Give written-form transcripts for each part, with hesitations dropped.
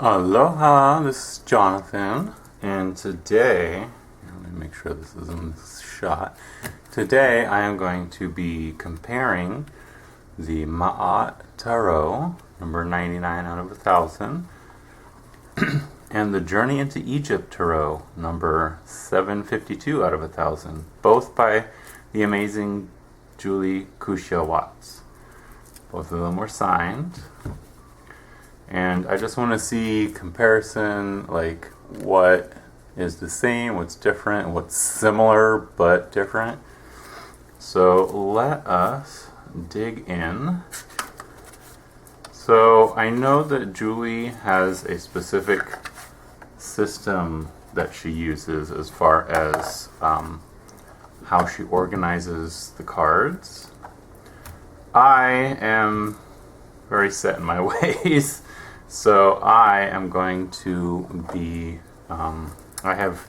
Aloha, this is Jonathan, and today, let me make sure this is in this shot. Today I am going to be comparing the MAAT Tarot, number 99 out of 1,000, and the Journey into Egypt Tarot, number 752 out of 1,000, both by the amazing Julie Cuccia-Watts. Both of them were signed. And I just want to see comparison, like what is the same, what's different, what's similar but different. So let us dig in. So I know that Julie has a specific system that she uses as far as how she organizes the cards. I am very set in my ways. So I am going to be, I have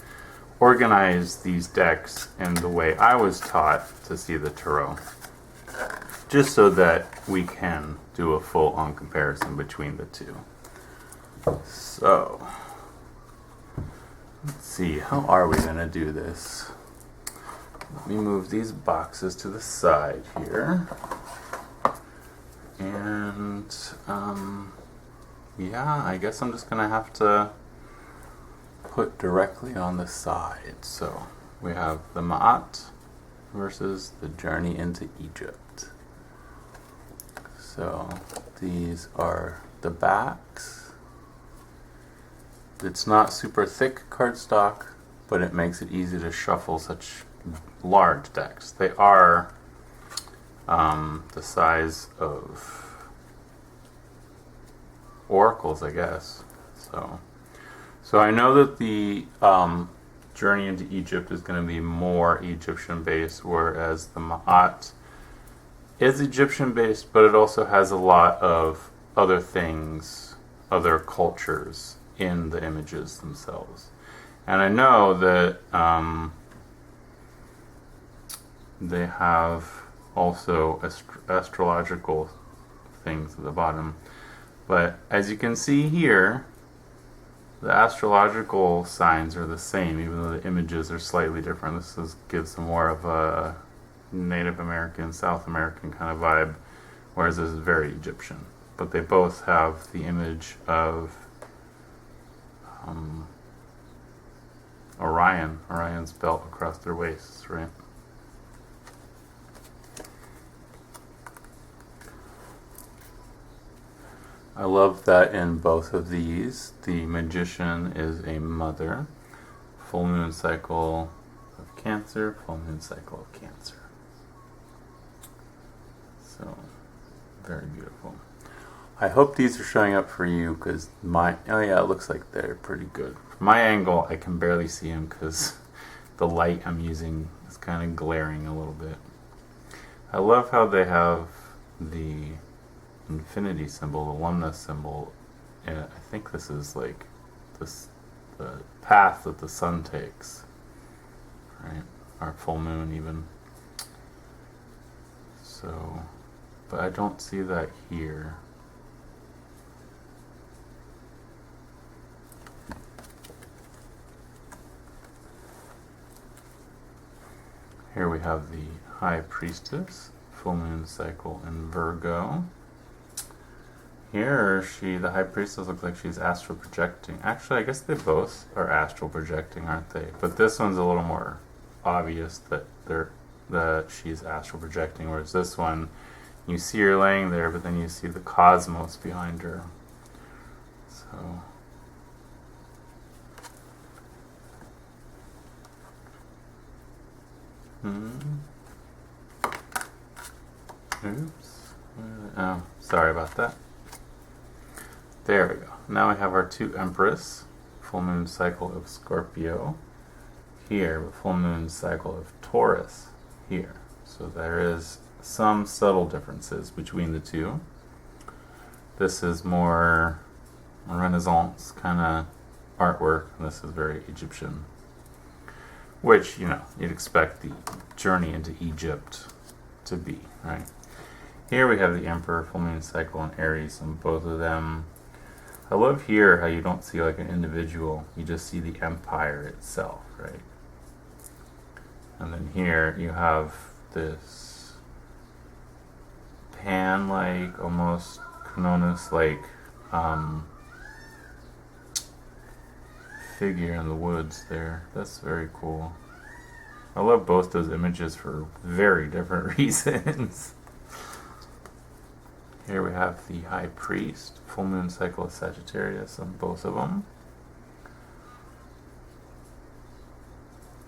organized these decks in the way I was taught to see the tarot, just so that we can do a full-on comparison between the two. So, let's see, how are we going to do this? Let me move these boxes to the side here. And, yeah, I guess I'm just going to have to put directly on the side. So we have the MAAT versus the Journey into Egypt. So these are the backs. It's not super thick cardstock, but it makes it easy to shuffle such large decks. They are the size of oracles, I guess. So I know that the Journey into Egypt is going to be more Egyptian based, whereas the MAAT is Egyptian based, but it also has a lot of other things, other cultures in the images themselves. And I know that they have also astrological things at the bottom. But as you can see here, the astrological signs are the same, even though the images are slightly different. This gives more of a Native American, South American kind of vibe, whereas this is very Egyptian. But they both have the image of Orion's belt across their waists, right? I love that in both of these, the magician is a mother. Full moon cycle of Cancer, full moon cycle of Cancer. So, very beautiful. I hope these are showing up for you because oh yeah, it looks like they're pretty good. From my angle, I can barely see them because the light I'm using is kind of glaring a little bit. I love how they have the infinity symbol, the oneness symbol. I think this is like the path that the sun takes, right? Or full moon even. So, but I don't see that here. Here we have the High Priestess, full moon cycle in Virgo. Here, the High Priestess looks like she's astral projecting. Actually, I guess they both are astral projecting, aren't they? But this one's a little more obvious that she's astral projecting, whereas this one, you see her laying there, but then you see the cosmos behind her. So, oops. Oh, sorry about that. There we go. Now we have our two Empress, full moon cycle of Scorpio here, full moon cycle of Taurus here. So there is some subtle differences between the two. This is more Renaissance kind of artwork, and this is very Egyptian, which, you know, you'd expect the Journey into Egypt to be, right? Here we have the Emperor, full moon cycle, and Aries, and both of them I love here how you don't see like an individual, you just see the empire itself, right? And then here you have this pan-like, almost Cronus-like figure in the woods there. That's very cool. I love both those images for very different reasons. Here we have the High Priest, full moon cycle of Sagittarius on both of them.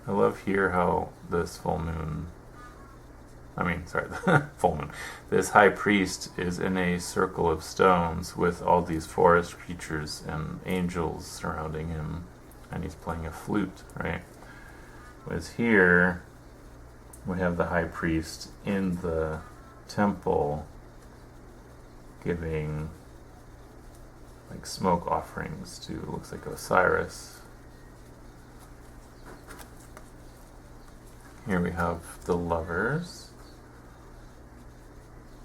I love here how this full moon, full moon, this High Priest is in a circle of stones with all these forest creatures and angels surrounding him, and he's playing a flute, right? Whereas here we have the High Priest in the temple giving like smoke offerings to, looks like Osiris. Here we have the lovers.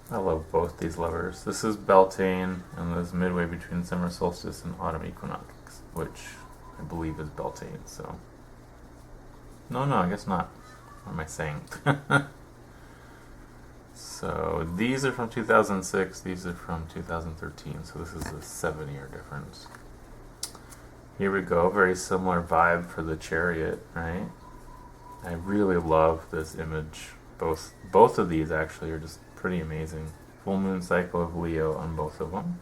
I love both these lovers. This is Beltane, and this is midway between summer solstice and autumn equinox, which I believe is Beltane, so. No, I guess not. What am I saying? So these are from 2006, these are from 2013, so this is a 7-year difference. Here we go, very similar vibe for the chariot, right? I really love this image. Both of these actually are just pretty amazing. Full moon cycle of Leo on both of them.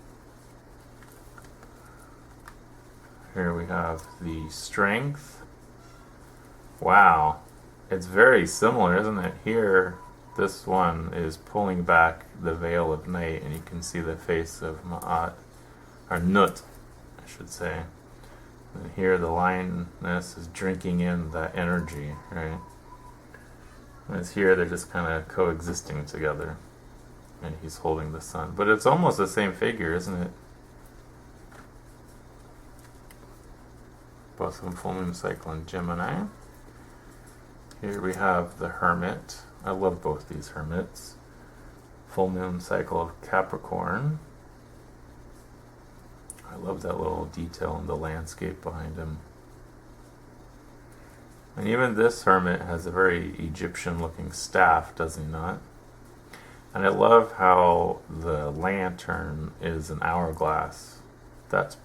Here we have the strength. Wow, it's very similar, isn't it? Here, this one is pulling back the veil of night, and you can see the face of MAAT, or Nut, I should say. And here the lioness is drinking in that energy, right? Whereas here they're just kind of coexisting together, and he's holding the sun. But it's almost the same figure, isn't it? Both of them full moon cycle in Gemini. Here we have the Hermit. I love both these Hermits. Full moon cycle of Capricorn. I love that little detail in the landscape behind him. And even this Hermit has a very Egyptian looking staff, does he not? And I love how the lantern is an hourglass. That's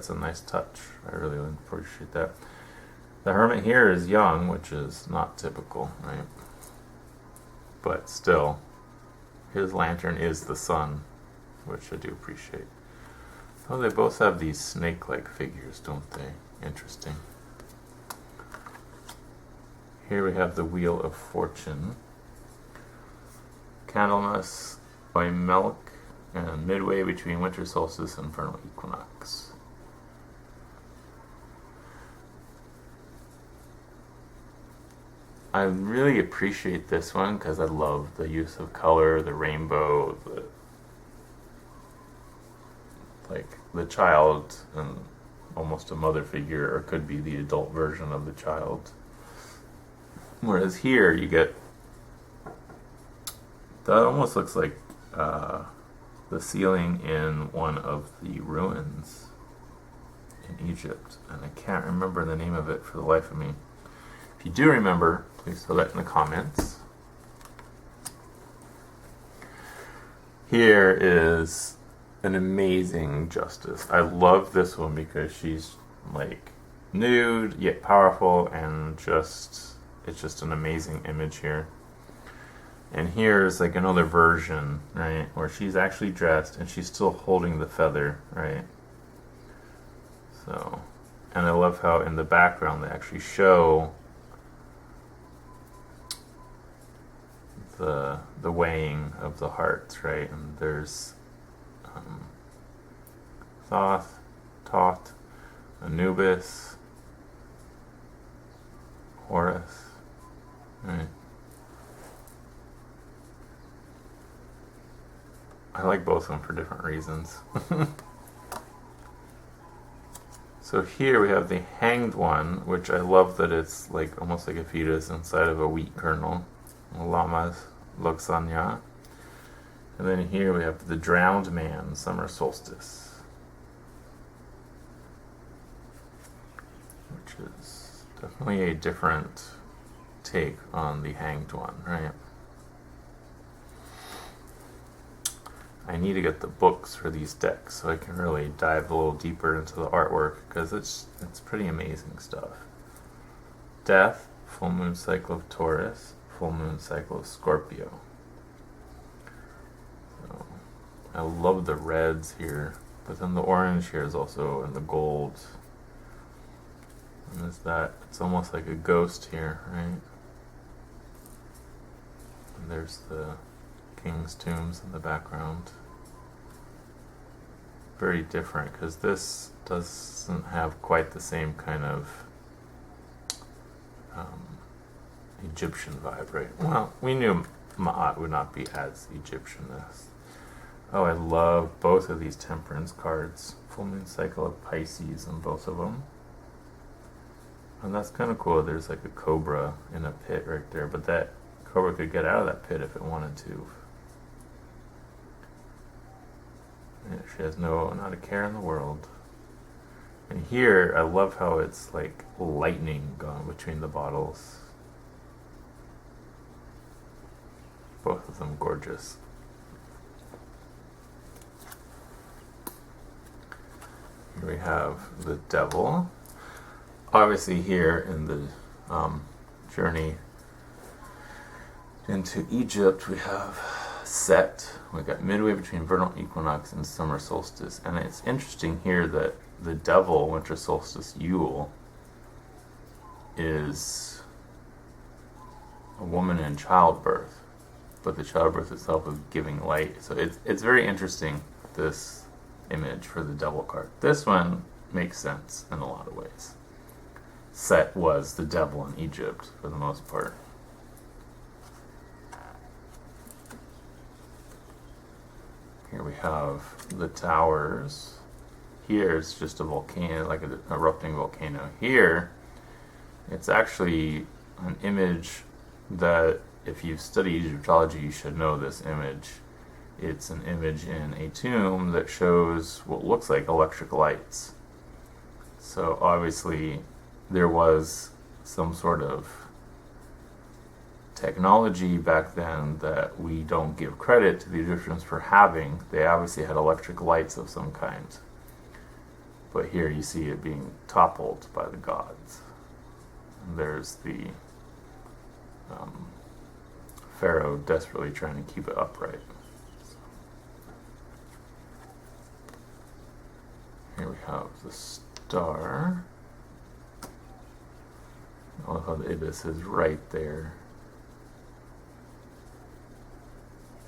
a nice touch. I really appreciate that. The Hermit here is young, which is not typical, right? But still, his lantern is the sun, which I do appreciate. Oh, they both have these snake-like figures, don't they? Interesting. Here we have the Wheel of Fortune. Candlemas by Milk, and midway between winter solstice and vernal equinox. I really appreciate this one because I love the use of color, the rainbow, the child and almost a mother figure, or could be the adult version of the child. Whereas here you get, that almost looks like the ceiling in one of the ruins in Egypt, and I can't remember the name of it for the life of me. If you do remember, please throw that in the comments. Here is an amazing Justice. I love this one because she's like nude yet powerful, and it's just an amazing image here. And here's like another version, right, where she's actually dressed and she's still holding the feather, right? So, and I love how in the background they actually show the weighing of the hearts, right? And there's Thoth, Anubis, Horus, right? I like both of them for different reasons. So here we have the Hanged One, which I love that it's like almost like a fetus inside of a wheat kernel. Lamas Loxanya. And then here we have the Drowned Man, Summer Solstice. which is definitely a different take on the Hanged one, right? I need to get the books for these decks so I can really dive a little deeper into the artwork, because it's pretty amazing stuff. Death, full moon cycle of Taurus, full moon cycle of Scorpio. So I love the reds here, but then the orange here is also in the gold. And there's that, it's almost like a ghost here, right? And there's the King's Tombs in the background. Very different, because this doesn't have quite the same kind of Egyptian vibe, right? Well, we knew Ma'at would not be as Egyptian as. Oh, I love both of these Temperance cards. Full moon cycle of Pisces on both of them. And that's kind of cool. There's like a cobra in a pit right there, but that cobra could get out of that pit if it wanted to. Yeah, she has not a care in the world. And here, I love how it's like lightning going between the bottles. Both of them gorgeous. Here we have the Devil. Obviously here in the journey into Egypt, we have Set. We got midway between vernal equinox and summer solstice. And it's interesting here that the Devil, winter solstice Yule, is a woman in childbirth, but the childbirth itself is giving light. So it's very interesting, this image for the Devil card. This one makes sense in a lot of ways. Set was the devil in Egypt for the most part. Here we have the towers. Here it's just a volcano, like an erupting volcano. Here, it's actually an image that, if you've studied Egyptology, you should know this image. It's an image in a tomb that shows what looks like electric lights. So obviously, there was some sort of technology back then that we don't give credit to the Egyptians for having. They obviously had electric lights of some kind. But here you see it being toppled by the gods. And there's the pharaoh desperately trying to keep it upright. Here we have the star. I love how the ibis is right there.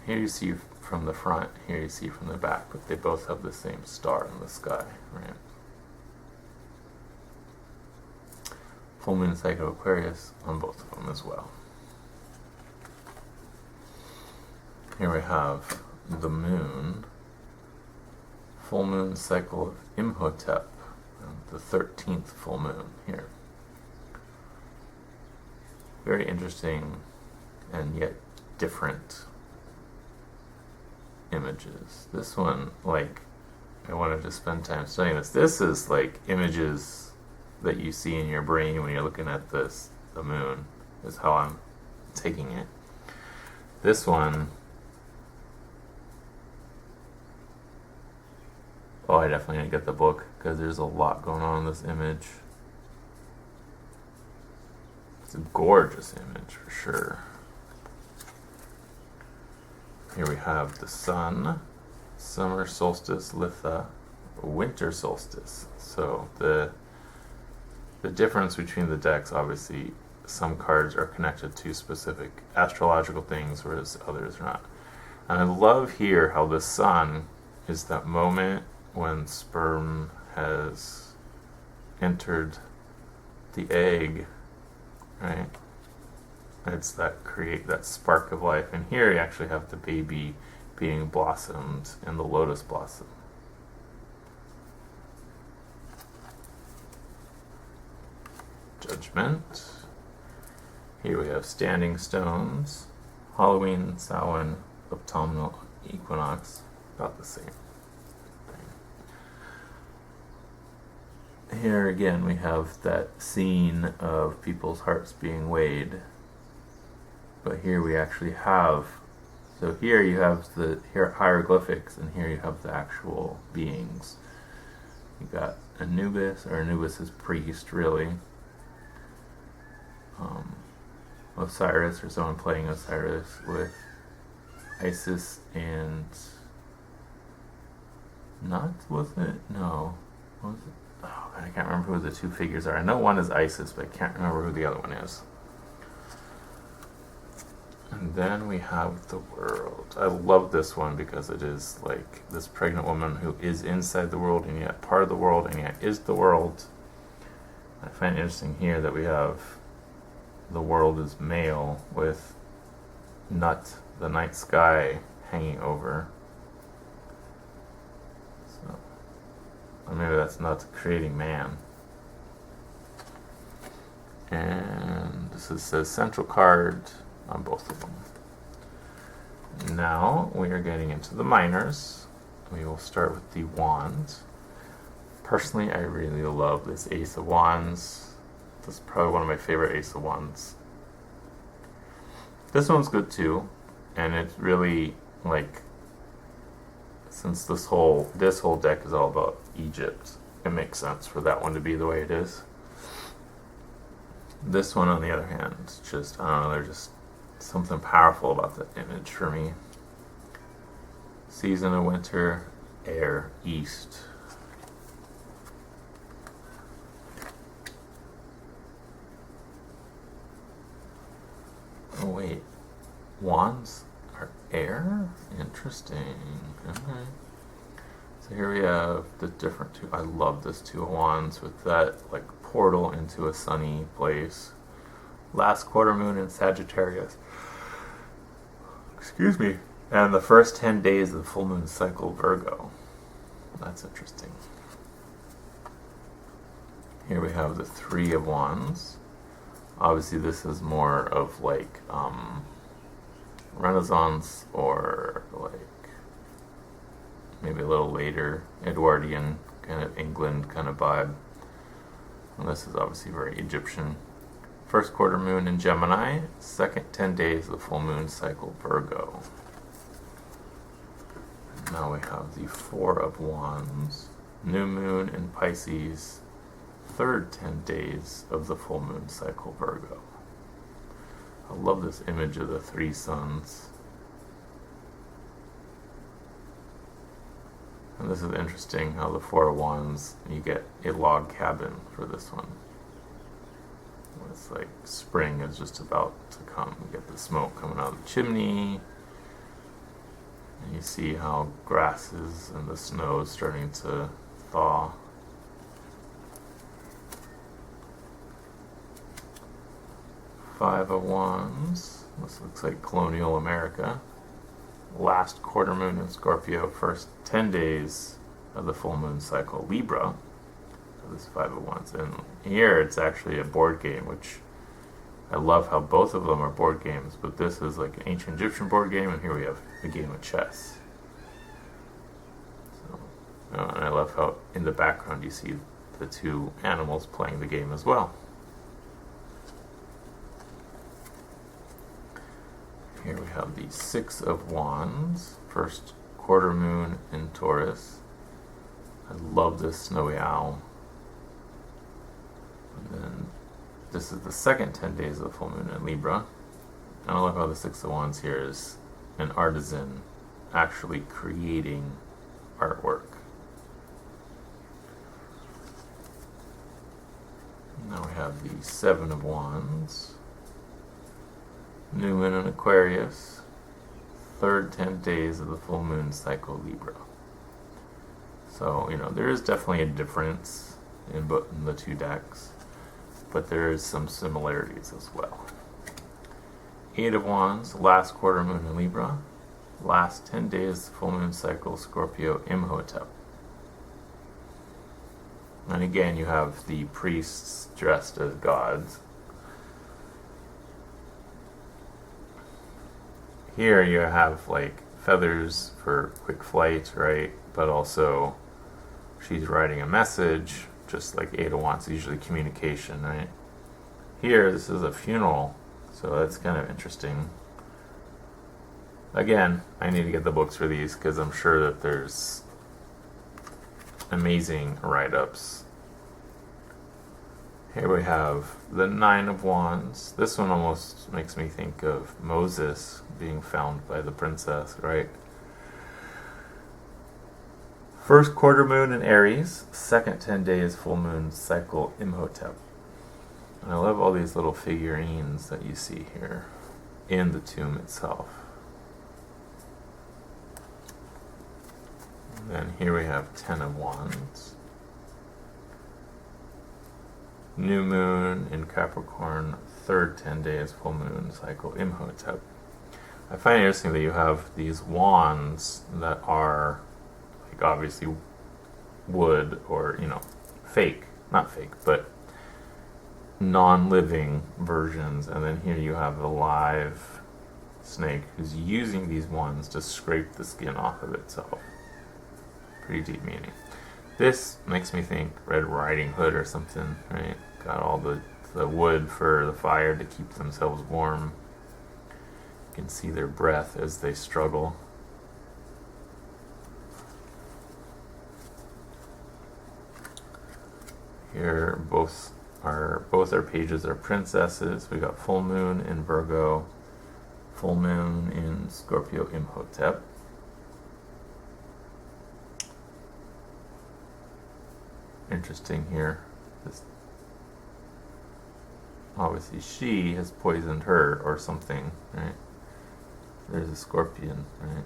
Here you see from the front, here you see from the back, but they both have the same star in the sky, right? Full moon cycle Aquarius on both of them as well. Here we have the moon. Full moon cycle of Imhotep, the 13th full moon here. Very interesting and yet different images. This one, like, I wanted to spend time studying this. This is like images that you see in your brain when you're looking at this, the moon, is how I'm taking it. This one, oh, I definitely need to get the book, because there's a lot going on in this image. It's a gorgeous image for sure. Here we have the sun, summer solstice, Litha, winter solstice. So the difference between the decks, obviously, some cards are connected to specific astrological things, whereas others are not. And I love here how the sun is that moment when sperm has entered the egg, right? It's that create that spark of life. And here you actually have the baby being blossomed in the lotus blossom. Judgment. Here we have standing stones, Halloween, Samhain, autumnal equinox, about the same thing. here again we have that scene of people's hearts being weighed. But here we actually have, so here you have the hieroglyphics, and here you have the actual beings. You got Anubis, or Anubis is priest, really. Osiris, or someone playing Osiris, with Isis and Nut, was it? No. What was it? Oh, God, I can't remember who the two figures are. I know one is Isis, but I can't remember who the other one is. And then we have the world. I love this one because it is like this pregnant woman who is inside the world and yet part of the world and yet is the world. I find it interesting here that we have the world is male with Nut, the night sky, hanging over. So, or maybe that's Nut creating man. And this says central card on both of them. Now we are getting into the minors. We will start with the wands. Personally, I really love this Ace of Wands. This is probably one of my favorite Ace of Wands. This one's good too, and it's really like, since this whole deck is all about Egypt, it makes sense for that one to be the way it is. This one, on the other hand, it's just, I don't know, there's just something powerful about the image for me. Season of winter, air, east. Oh wait, wands are air? Interesting. Okay. So here we have the different two. I love this Two of Wands with that like portal into a sunny place. Last quarter moon in Sagittarius. Excuse me. And the first 10 days of the full moon cycle, Virgo. That's interesting. Here we have the Three of Wands. Obviously this is more of like Renaissance, or like maybe a little later Edwardian kind of England kind of vibe. And this is obviously very Egyptian. First quarter moon in Gemini, second 10 days of the full moon cycle, Virgo. Now we have the Four of Wands, new moon in Pisces, third 10 days of the full moon cycle, Virgo. I love this image of the three suns. And this is interesting how the Four of Wands, you get a log cabin for this one. It's like spring is just about to come. You get the smoke coming out of the chimney. And you see how grasses and the snow is starting to thaw. Five of Wands. This looks like colonial America. Last quarter moon in Scorpio. First 10 days of the full moon cycle, Libra. This Five of Wands, and here it's actually a board game, which I love how both of them are board games, but this is like an ancient Egyptian board game, and here we have a game of chess. So, and I love how in the background you see the two animals playing the game as well. Here we have the Six of Wands, first quarter moon in Taurus. I love this snowy owl. And then this is the second 10 days of the full moon in Libra. And I love how the Six of Wands here is an artisan actually creating artwork. Now we have the Seven of Wands, new moon in Aquarius, third 10 days of the full moon cycle, Libra. So, you know, there is definitely a difference in the two decks, but there is some similarities as well. Eight of Wands, last quarter moon in Libra, last 10 days full moon cycle, Scorpio, Imhotep. And again, you have the priests dressed as gods. Here you have like feathers for quick flight, right? But also she's writing a message, just like Eight of Wands, usually communication, right? Here, this is a funeral, so that's kind of interesting. Again, I need to get the books for these because I'm sure that there's amazing write-ups. Here we have the Nine of Wands. This one almost makes me think of Moses being found by the princess, right? First quarter moon in Aries, second 10 days full moon cycle Imhotep. And I love all these little figurines that you see here in the tomb itself. And then here we have 10 of Wands. New moon in Capricorn, third 10 days full moon cycle Imhotep. I find it interesting that you have these wands that are like obviously wood or, fake, not fake, but non-living versions, and then here you have the live snake who's using these wands to scrape the skin off of itself. Pretty deep meaning. This makes me think Red Riding Hood or something, right? Got all the wood for the fire to keep themselves warm. You can see their breath as they struggle. Here, both our pages are princesses. We got full moon in Virgo, full moon in Scorpio Imhotep. Interesting here. Obviously she has poisoned her or something, right? There's a scorpion, right?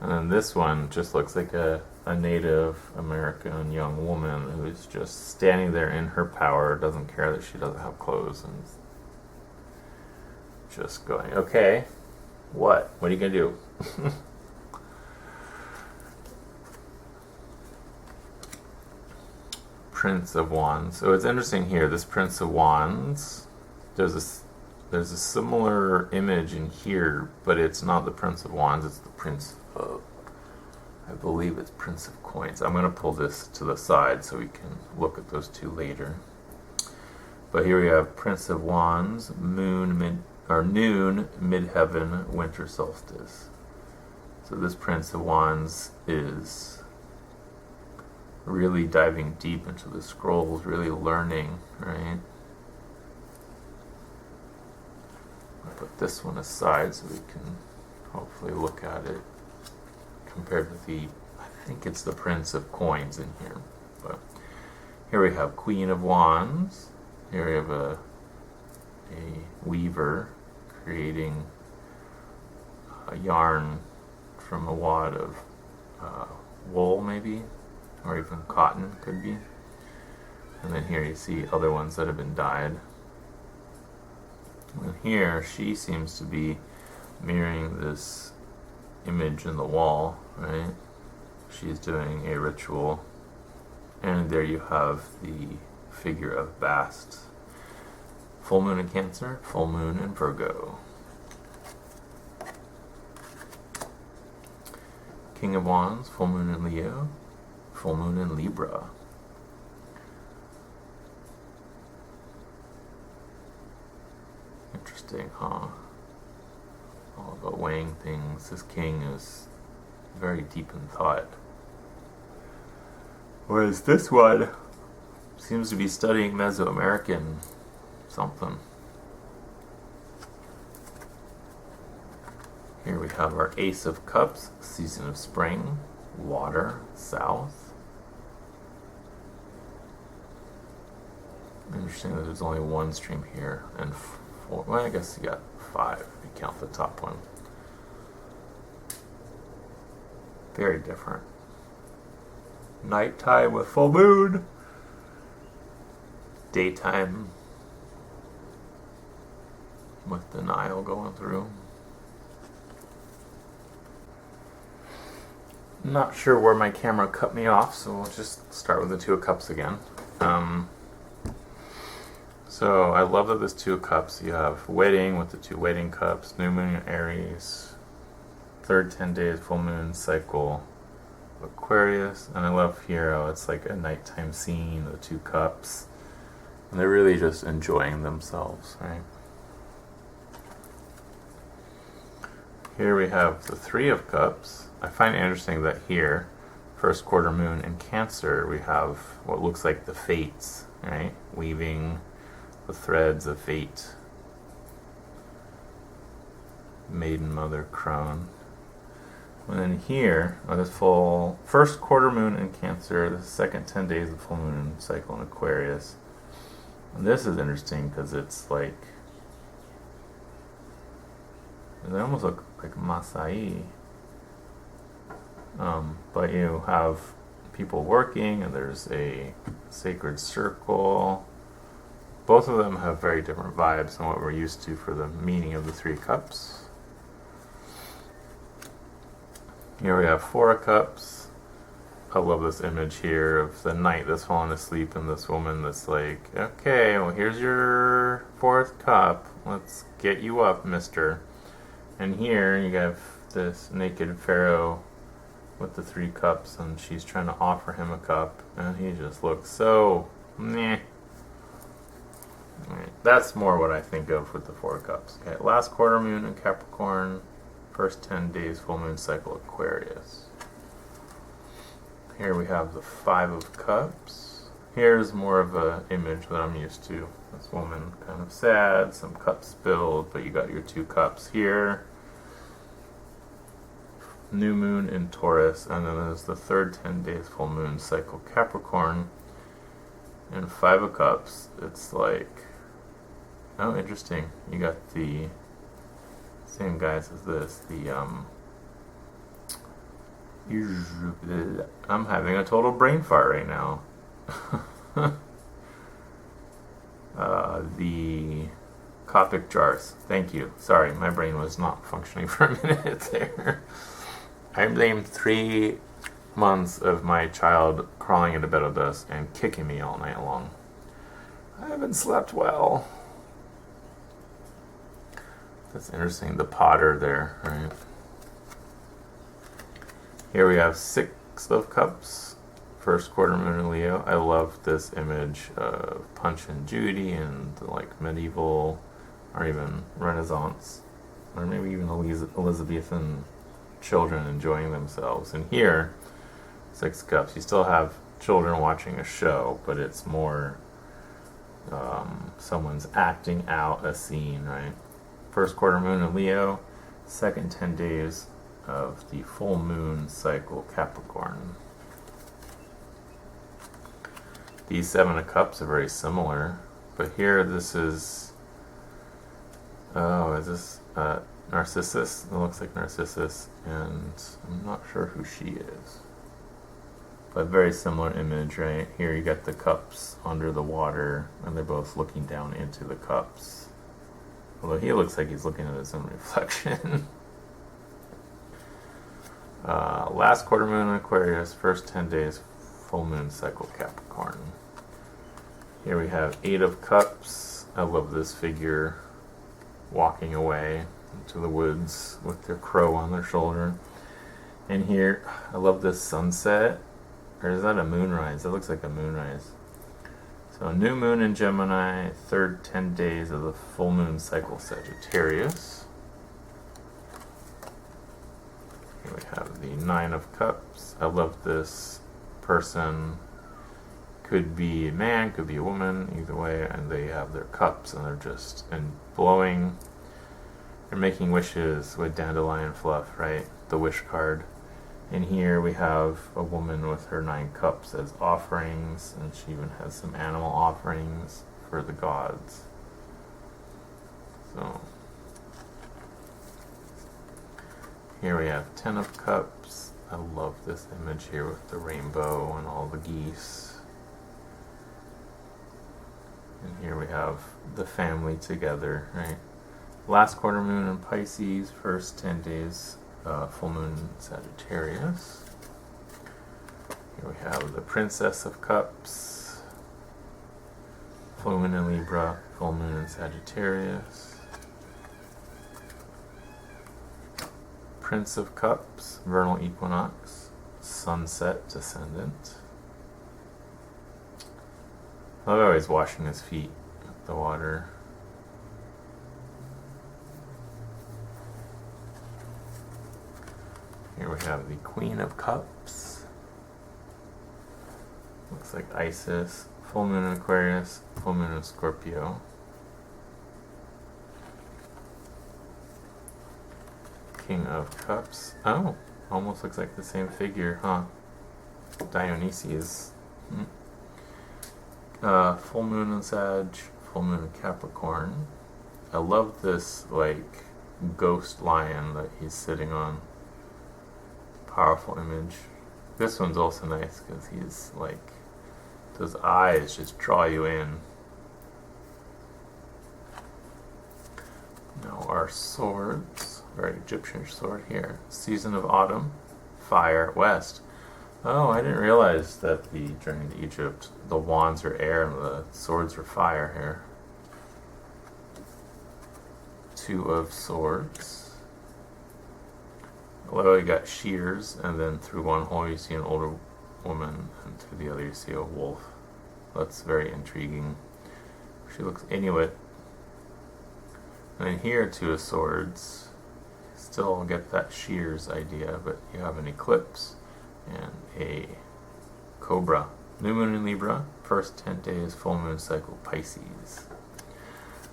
And then this one just looks like a Native American young woman who's just standing there in her power, doesn't care that she doesn't have clothes, and just going, okay, what are you gonna do? Prince of Wands. So it's interesting here, this Prince of Wands, there's a similar image in here, but it's not the Prince of Wands, it's the Prince of, I believe it's Prince of Coins. I'm going to pull this to the side so we can look at those two later. But here we have Prince of Wands, noon, midheaven, winter solstice. So this Prince of Wands is really diving deep into the scrolls, really learning, right? I'll put this one aside so we can hopefully look at it compared with I think it's the Prince of Coins in here. But here we have Queen of Wands. Here we have a weaver creating a yarn from a wad of wool, maybe, or even cotton, could be. And then here you see other ones that have been dyed. And here she seems to be mirroring this image in the wall, right? She's doing a ritual. And there you have the figure of Bast. Full moon in Cancer, full moon in Virgo. King of Wands, full moon in Leo, full moon in Libra. Interesting, huh? All about weighing things. This king is very deep in thought. Whereas this one seems to be studying Mesoamerican something. Here we have our Ace of Cups, season of spring, water, south. Interesting that there's only one stream here and four. Well, I guess you got five if you count the top one. Very different. Nighttime with full moon. Daytime with the Nile going through. Not sure where my camera cut me off, so we'll just start with the Two of Cups again. So I love that this Two of Cups, you have wedding with the two wedding cups, new moon in Aries, third 10 days full moon cycle Aquarius, and I love here how it's like a nighttime scene, the 2 cups. And they're really just enjoying themselves, right? Here we have the 3 of Cups. I find it interesting that here, first quarter moon in Cancer, we have what looks like the fates, right? Weaving the threads of fate. Maiden, Mother, Crone. And then here, this full first quarter moon in Cancer, the second 10 days of full moon cycle in Aquarius. And this is interesting because it's like, they almost look like Masai. But you have people working, and there's a sacred circle. Both of them have very different vibes than what we're used to for the meaning of the 3 cups. Here we have 4 of Cups. I love this image here of the knight that's fallen asleep and this woman that's like, okay, well here's your 4th cup. Let's get you up, mister. And here you have this naked pharaoh with the 3 cups, and she's trying to offer him a cup, and he just looks so meh. Right, that's more what I think of with the 4 cups. Okay, last quarter moon in Capricorn, first 10 days full moon cycle Aquarius. Here we have the 5 of Cups. Here's more of an image that I'm used to. This woman kind of sad, some cups spilled, but you got your 2 cups here. New moon in Taurus, and then there's the third 10 days full moon cycle Capricorn. And 5 of Cups, it's like, oh, interesting. You got the same guys as this, I'm having a total brain fart right now. The Coptic jars. Thank you. Sorry, my brain was not functioning for a minute there. I blamed 3 months of my child crawling into bed with us and kicking me all night long. I haven't slept well. That's interesting. The potter there, right? Here we have 6 of Cups, first quarter moon in Leo. I love this image of Punch and Judy and like medieval or even Renaissance, or maybe even Elizabethan children enjoying themselves. And here, 6 Cups, you still have children watching a show, but it's more someone's acting out a scene, right? First quarter moon in Leo, second 10 days of the full moon cycle Capricorn. These 7 of Cups are very similar, but here this is, is this Narcissus? It looks like Narcissus, and I'm not sure who she is. But very similar image, right? Here you got the cups under the water, and they're both looking down into the cups. Although he looks like he's looking at his own reflection. Last quarter moon in Aquarius, first 10 days full moon cycle Capricorn. Here we have 8 of Cups. I love this figure walking away into the woods with their crow on their shoulder. And here, I love this sunset. Or is that a moonrise? That looks like a moonrise. So new moon in Gemini, third 10 days of the full moon cycle Sagittarius. Here we have the 9 of Cups. I love this person. Could be a man, could be a woman, either way, and they have their cups and they're just blowing. They're making wishes with dandelion fluff, right? The wish card. And here we have a woman with her 9 cups as offerings, and she even has some animal offerings for the gods. So here we have 10 of Cups. I love this image here with the rainbow and all the geese. And here we have the family together, right? Last quarter moon in Pisces, first 10 days full moon Sagittarius. Here we have the Princess of Cups, full moon in Libra, full moon in Sagittarius. Prince of Cups, vernal equinox, sunset descendant. I love how he's washing his feet with the water. Here we have the Queen of Cups. Looks like Isis. Full moon in Aquarius, full moon in Scorpio. King of Cups. Oh, almost looks like the same figure, huh? Dionysius. Full moon in Sag, full moon in Capricorn. I love this, like, ghost lion that he's sitting on. Powerful image. This one's also nice because he's, like, those eyes just draw you in. Now our swords. Very Egyptian sword here. Season of Autumn. Fire. West. Oh, I didn't realize that during Egypt, the wands are air and the swords are fire here. Two of Swords. Although you got shears, and then through one hole you see an older woman, and through the other you see a wolf. That's very intriguing. She looks Inuit. And then here, Two of Swords. Still get that shears idea, but you have an eclipse and a cobra. New moon in Libra, first 10 days, full moon cycle Pisces.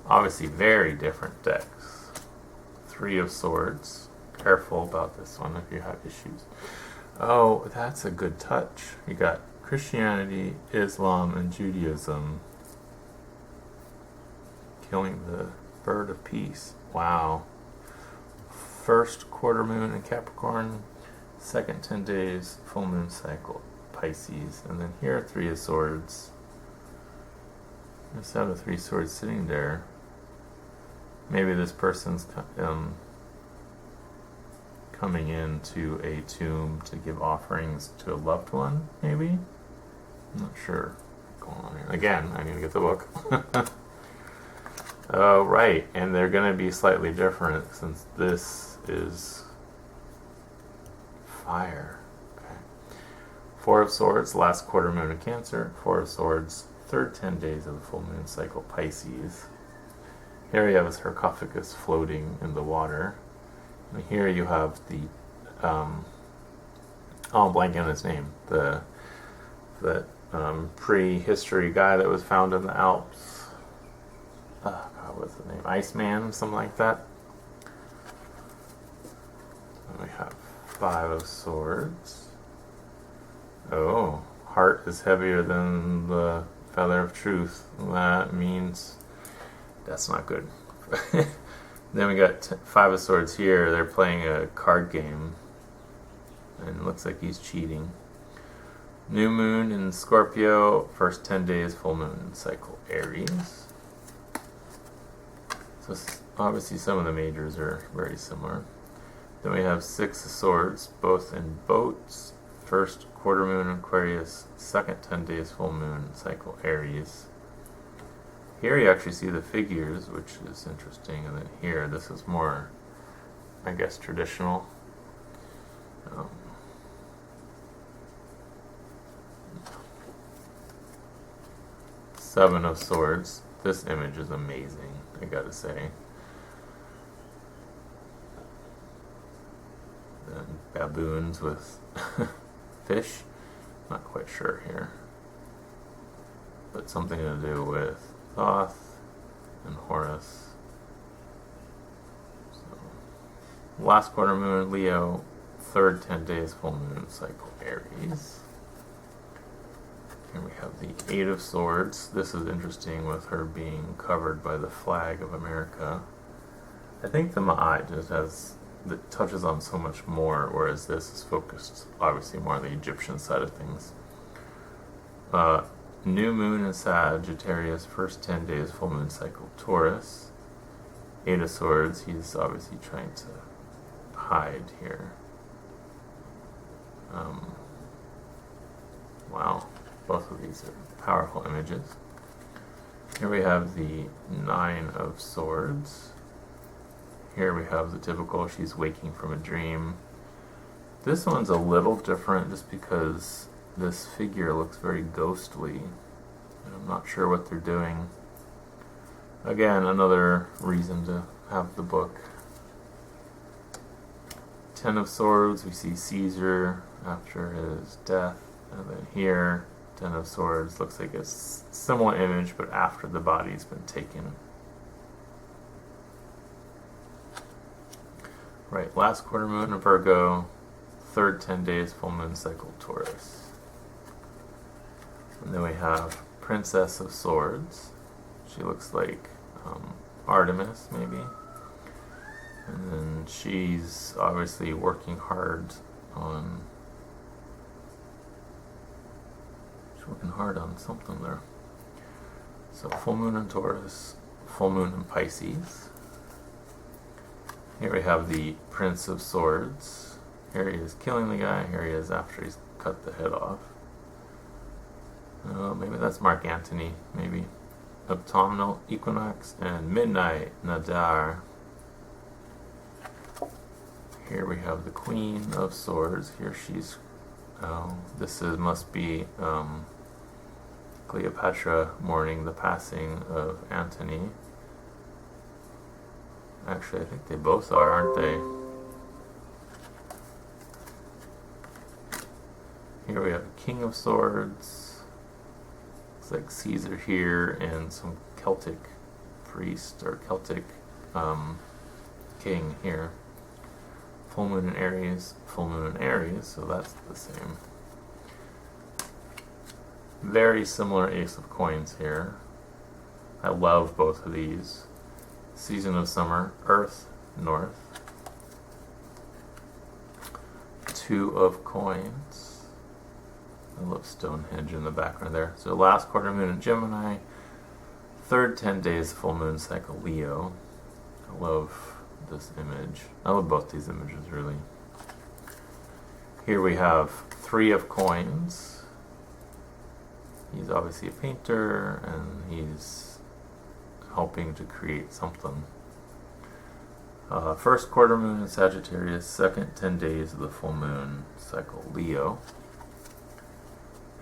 Obviously very different decks. Three of Swords. Careful about this one if you have issues. Oh, that's a good touch. You got Christianity, Islam, and Judaism killing the bird of peace. Wow. First quarter moon in Capricorn, second 10 days, full moon cycle Pisces. And then here, Three of Swords. Just have the Three Swords sitting there. Maybe this person's coming into a tomb to give offerings to a loved one, maybe? I'm not sure what's going on here. Again, I need to get the book. Oh, right, and they're going to be slightly different since this is fire. Okay. Four of Swords, last quarter moon in Cancer. Four of Swords, third 10 days of the full moon cycle Pisces. Here you have a sarcophagus floating in the water. And here you have the, I'm blanking on his name, the prehistory guy that was found in the Alps. What's the name? Iceman, something like that. And we have Five of Swords. Oh, heart is heavier than the feather of truth. That means that's not good. Then we got Five of Swords here. They're playing a card game. And it looks like he's cheating. New moon in Scorpio. First 10 days, full moon cycle Aries. So obviously some of the majors are very similar. Then we have Six of Swords, both in boats. First quarter moon in Aquarius, second 10 days full moon cycle Aries. Here you actually see the figures, which is interesting, and then here this is more, I guess, traditional. Seven of Swords. This image is amazing, I gotta say. Then baboons with fish. Not quite sure here. But something to do with Thoth and Horus. So, last quarter moon, Leo. Third 10 days, full moon cycle Aries. Here we have the Eight of Swords. This is interesting with her being covered by the flag of America. I think the MAAT just that touches on so much more, whereas this is focused obviously more on the Egyptian side of things. New moon in Sagittarius, first 10 days, full moon cycle Taurus. Eight of Swords, he's obviously trying to hide here. Wow. Both of these are powerful images. Here we have the Nine of Swords. Here we have the typical, she's waking from a dream. This one's a little different just because this figure looks very ghostly. I'm not sure what they're doing. Again, another reason to have the book. Ten of Swords, we see Caesar after his death. And then here, Ten of Swords, looks like a similar image, but after the body's been taken. Right, last quarter moon in Virgo, third 10 days full moon cycle Taurus. And then we have Princess of Swords. She looks like Artemis, maybe. And then she's obviously working hard on something there. So full moon in Taurus, full moon in Pisces. Here we have the Prince of Swords. Here he is killing the guy. Here he is after he's cut the head off. Maybe that's Mark Antony, maybe. Autumnal Equinox and Midnight Nadar. Here we have the Queen of Swords. Here she's, must be Cleopatra mourning the passing of Antony. Actually, I think they both are, aren't they? Here we have the King of Swords. Looks like Caesar here and some Celtic priest or Celtic king here. Full moon in Aries, full moon in Aries, so that's the same. Very similar Ace of Coins here. I love both of these. Season of Summer, Earth, North. Two of Coins. I love Stonehenge in the background there. So last quarter moon in Gemini. Third 10 days full moon cycle Leo. I love this image. I love both these images, really. Here we have Three of Coins. He's obviously a painter, and he's helping to create something. First quarter moon in Sagittarius, second 10 days of the full moon cycle Leo.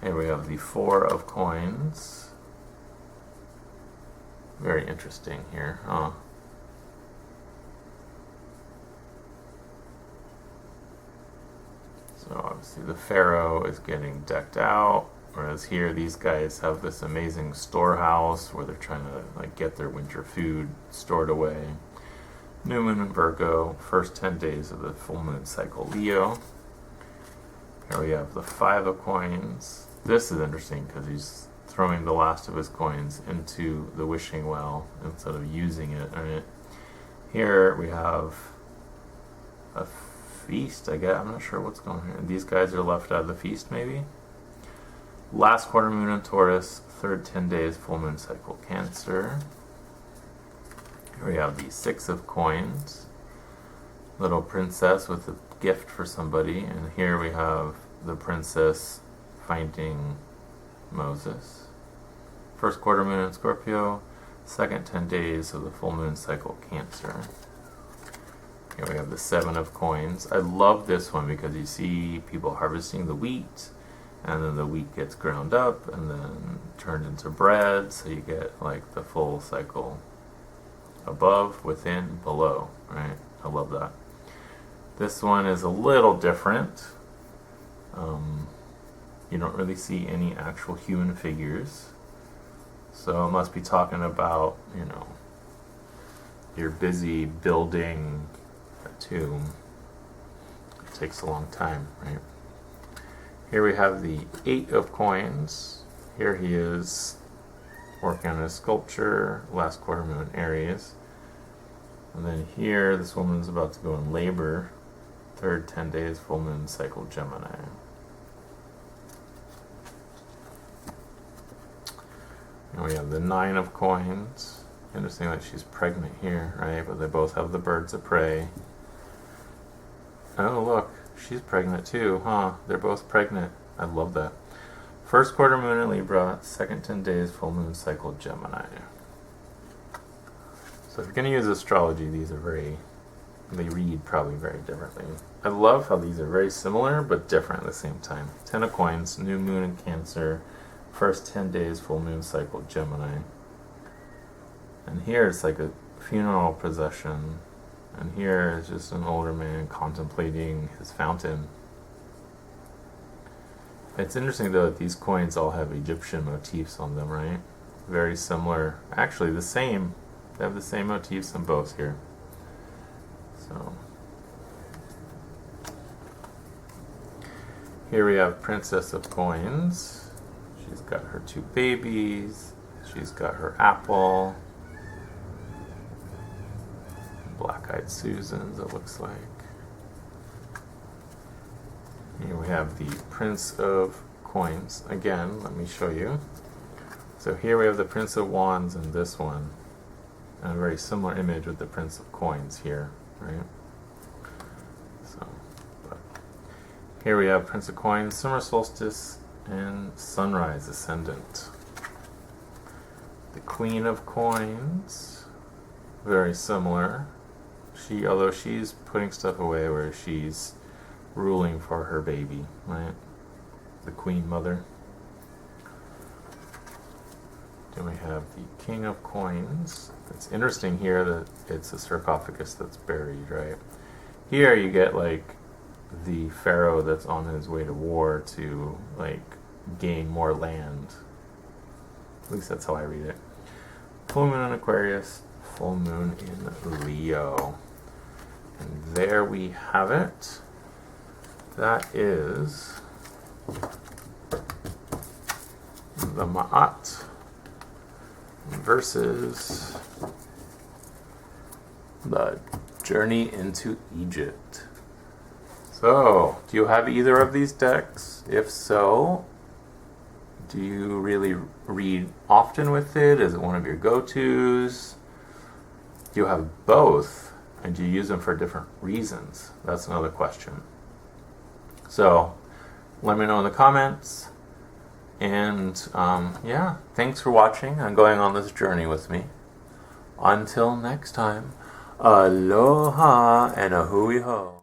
Here we have the Four of Coins. Very interesting here, huh? So obviously the Pharaoh is getting decked out. Whereas here, these guys have this amazing storehouse where they're trying to get their winter food stored away. New moon in Virgo, first 10 days of the full moon cycle Leo. Here we have the Five of Coins. This is interesting because he's throwing the last of his coins into the wishing well instead of using it. Right? Here we have a feast, I guess. I'm not sure what's going on here. These guys are left out of the feast, maybe? Last quarter moon in Taurus, third 10 days full moon cycle Cancer. Here we have the Six of Coins, little princess with a gift for somebody, and here we have the princess finding Moses. First quarter moon in Scorpio, second 10 days of the full moon cycle Cancer. Here we have the Seven of Coins. I love this one because you see people harvesting the wheat, and then the wheat gets ground up and then turned into bread, so you get the full cycle. Above, within, below, right? I love that. This one is a little different. You don't really see any actual human figures. So it must be talking about, you're busy building a tomb. It takes a long time, right? Here we have the Eight of Coins. Here he is working on a sculpture, last quarter moon Aries. And then here, this woman's about to go in labor, third 10 days full moon cycle Gemini. And we have the Nine of Coins. Interesting that she's pregnant here, right? But they both have the birds of prey. Oh, look. She's pregnant too, huh? They're both pregnant. I love that. First quarter moon in Libra, second 10 days, full moon cycle Gemini. So if you're going to use astrology, these are very they read probably very differently. I love how these are very similar but different at the same time. 10 of Coins, new moon in Cancer, first 10 days, full moon cycle, Gemini. And here it's like a funeral procession, and here is just an older man contemplating his fountain. It's interesting though that these coins all have Egyptian motifs on them, right? Very similar, actually the same. They have the same motifs in both here. So here we have Princess of Coins. She's got her 2 babies. She's got her apple. Black-eyed Susans, it looks like. Here we have the Prince of Coins. Again, let me show you. So here we have the Prince of Wands in this one. And a very similar image with the Prince of Coins here, right? So, but here we have Prince of Coins, Summer Solstice, and Sunrise Ascendant. The Queen of Coins, very similar. Although she's putting stuff away where she's ruling for her baby, right? The Queen Mother. Then we have the King of Coins. It's interesting here that it's a sarcophagus that's buried, right? Here you get like the pharaoh that's on his way to war to like gain more land. At least that's how I read it. Full moon in Aquarius, full moon in Leo. And there we have it. That is the Ma'at versus the Journey into Egypt. So, do you have either of these decks? If so, do you really read often with it? Is it one of your go-tos? Do you have both? And do you use them for different reasons? That's another question. So, let me know in the comments. And yeah, thanks for watching and going on this journey with me. Until next time, aloha and a hui ho.